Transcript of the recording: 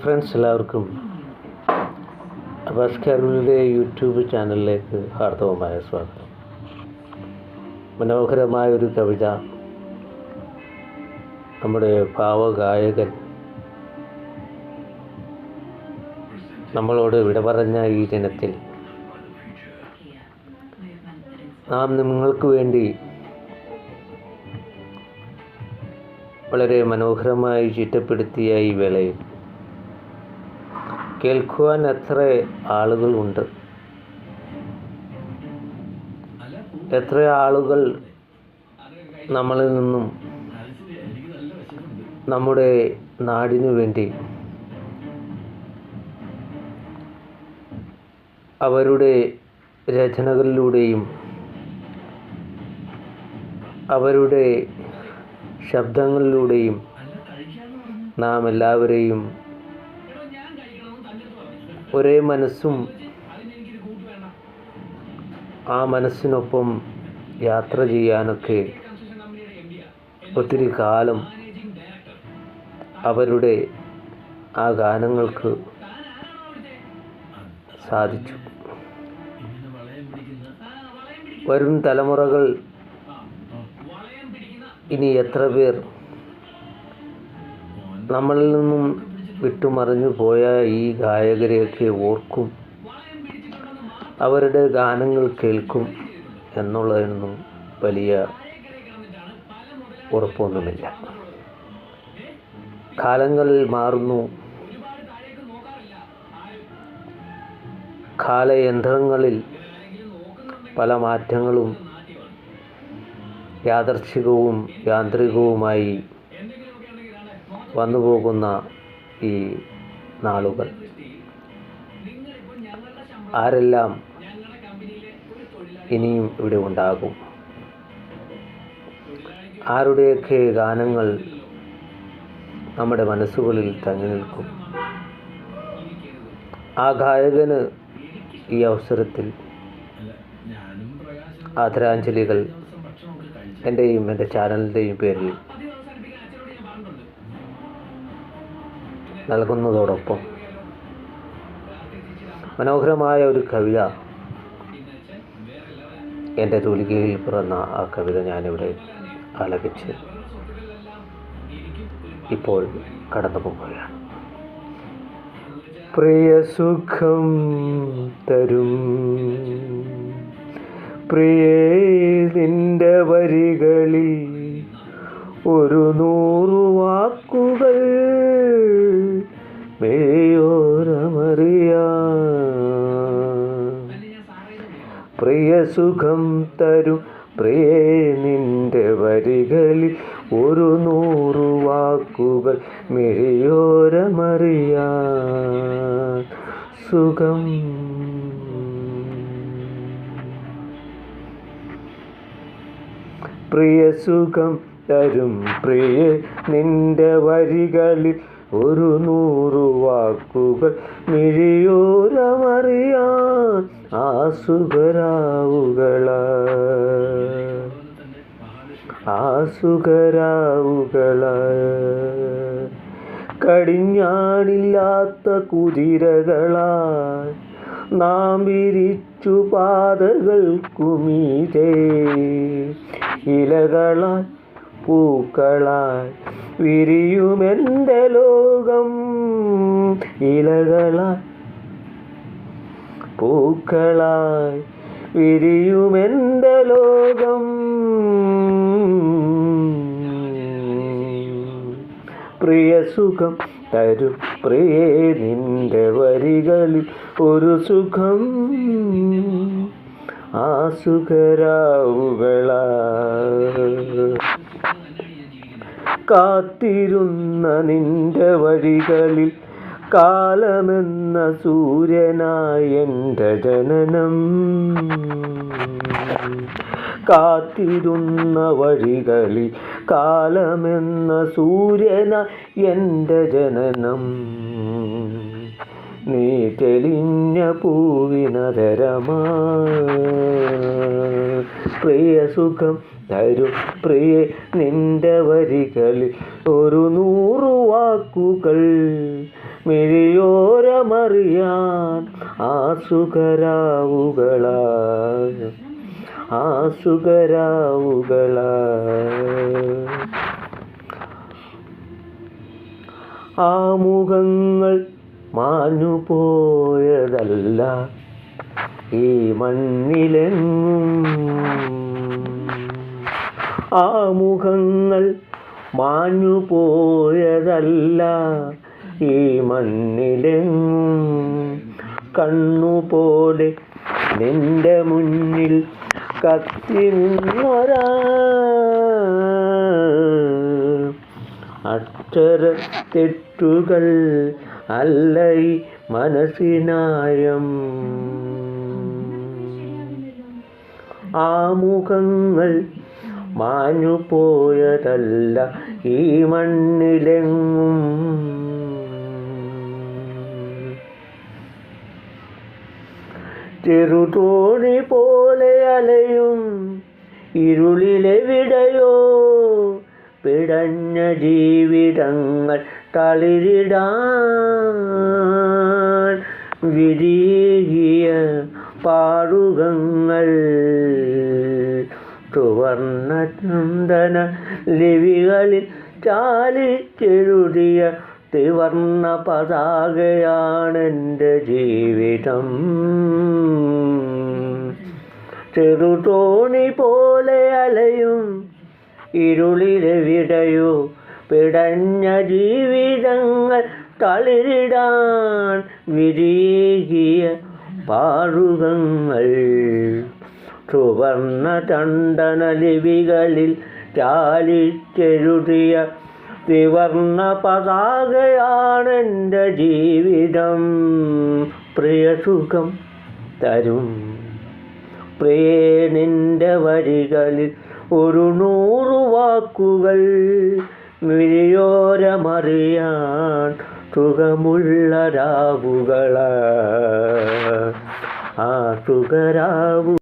Friends, എല്ലാവർക്കും Abbas കാരൂരിൻ്റെ YouTube ചാനലിലേക്ക് ഹാർദവമായ സ്വാഗതം. മനോഹരമായൊരു കവിത നമ്മുടെ ഭാവഗായകൻ നമ്മളോട് വിട പറഞ്ഞ ഈ ദിനത്തിൽ നാം നിങ്ങൾക്ക് വേണ്ടി വളരെ മനോഹരമായി ചിട്ടപ്പെടുത്തിയ ഈ വേളയിൽ കേൾക്കുവാൻ എത്ര ആളുകളുണ്ട്, എത്ര ആളുകൾ നമ്മളിൽ നിന്നും നമ്മുടെ നാടിനു വേണ്ടി അവരുടെ രചനകളിലൂടെയും അവരുടെ ശബ്ദങ്ങളിലൂടെയും നാം എല്ലാവരെയും ഒരേ മനസ്സും ആ മനസ്സിനൊപ്പം യാത്ര ചെയ്യാനൊക്കെ ഒത്തിരി കാലം അവരുടെ ആ ഗാനങ്ങൾക്ക് സാധിച്ചു. വരും തലമുറകൾ ഇനി എത്ര പേർ നമ്മളിൽ നിന്നും വിട്ടുമറിഞ്ഞു പോയ ഈ ഗായകരെയൊക്കെ ഓർക്കും, അവരുടെ ഗാനങ്ങൾ കേൾക്കും എന്നുള്ളതിനൊന്നും വലിയ ഉറപ്പൊന്നുമില്ല. കാലങ്ങൾ മാറുന്നു, കാലയന്ത്രങ്ങളിൽ പല മാറ്റങ്ങളും യാദർച്ഛികവും യാന്ത്രികവുമായി വന്നുപോകുന്ന ഈ നാളുകൾ ആരെല്ലാം ഇനിയും ഇവിടെ ഉണ്ടാകും, ആരുടെയൊക്കെ ഗാനങ്ങൾ നമ്മുടെ മനസ്സുകളിൽ തങ്ങി നിൽക്കും. ആ ഗായകന് ഈ അവസരത്തിൽ ആദരാഞ്ജലികൾ എൻ്റെയും എൻ്റെ ചാനലിൻ്റെയും പേരിൽ നൽകുന്നതോടൊപ്പം മനോഹരമായ ഒരു കവിത, എൻ്റെ തൂലികയിൽ പിറന്ന ആ കവിത ഞാനിവിടെ ആലപിച്ച് ഇപ്പോൾ കടന്നു പോവുകയാണ്. പ്രിയ സുഖം തരും പ്രിയേ നിന്റെ വരികളിൽ ഒരു 100 വാക്കുകൾ പ്രിയ സുഖം തരും പ്രിയേ നിന്റെ വരികളിൽ ഒരു 100 വാക്കുകൾ മിഴിയോരമറിയാൻ സുഖം. പ്രിയ സുഖം തരും പ്രിയേ നിന്റെ വരികളിൽ ഒരു 100 വാക്കുകൾ മിഴിയോരമറിയാൻ ആസുഖരാവുകള കടിഞ്ഞാണില്ലാത്ത കുതിരകളായി നാം വിരിച്ചു പാതകൾക്കുമീതേ ഇലകളായി പൂക്കളായി വിരിയുമെൻ്റെ ലോകം, ഇലകളായി പൂക്കളായി വിരിയുമെൻ്റെ ലോകം. പ്രിയ സുഖം തരും പ്രിയേ നിന്റെ വരികളിൽ ഒരു സുഖം ആസുഖരാവുകള കാത്തിരുന്ന നിന്റെ വഴികളിൽ കാലമെന്ന സൂര്യനായി എൻ്റെ ജനനം, കാത്തിരുന്ന വഴികളിൽ കാലമെന്ന സൂര്യനായി എൻ്റെ ജനനം. നീ തെളിഞ്ഞ പൂവിനതരമാ പ്രിയ സുഖം തരും പ്രിയേ നിന്റെ വരികളിൽ ഒരു 100 വാക്കുകൾ മിഴിയോരമറിയാൻ ആസുകരാവുകളായി ആ മുഖങ്ങൾ മാഞ്ഞുപോയതല്ല ഈ മണ്ണിലെങ്ങും ആ മുഖങ്ങൾ മാഞ്ഞുപോയതല്ല ഈ മണ്ണിലെങ്ങും കണ്ണുപോലെ നിന്റെ മുന്നിൽ കത്തി നിന്നൊരാ അക്ഷരത്തെറ്റുകൾ അല്ല ഈ മനസ്സിനായം ആ മുഖങ്ങൾ മാഞ്ഞുപോയതല്ല ഈ മണ്ണിലെങ്ങും ചെറുതോണി പോലെ അലയും ഇരുളിലെവിടെയോ പിടഞ്ഞ ജീവിതങ്ങൾ തളിരിടാൻ വിരികിയ പാടുകങ്ങൾ സുവർണ്ണ ചന്ദന ലിപികളിൽ ചാലിച്ചെഴുതിയ ത്രിവർണ്ണ പതാകയാണെൻ്റെ ജീവിതം ചെറുതോണി പോലെ അലയും ഇരുളിലെവിടെയോ പിടഞ്ഞ ജീവിതങ്ങൾ തളിരിടാൻ വിരികിയ പാടുകങ്ങൾ സുവർണ്ണ ചന്ദന ലിപികളിൽ ചാലിച്ചെഴുതിയ ത്രിവർണ്ണ പതാകയാണെൻ്റെ ജീവിതം പ്രിയസുഖം തരും പ്രിയേ നിന്റെ വരികളിൽ ഒരു 100 വാക്കുകൾ മിഴിയോരമറിയാൻ സുഖമുള്ള രാവുകളാ ആ സുഖരാവു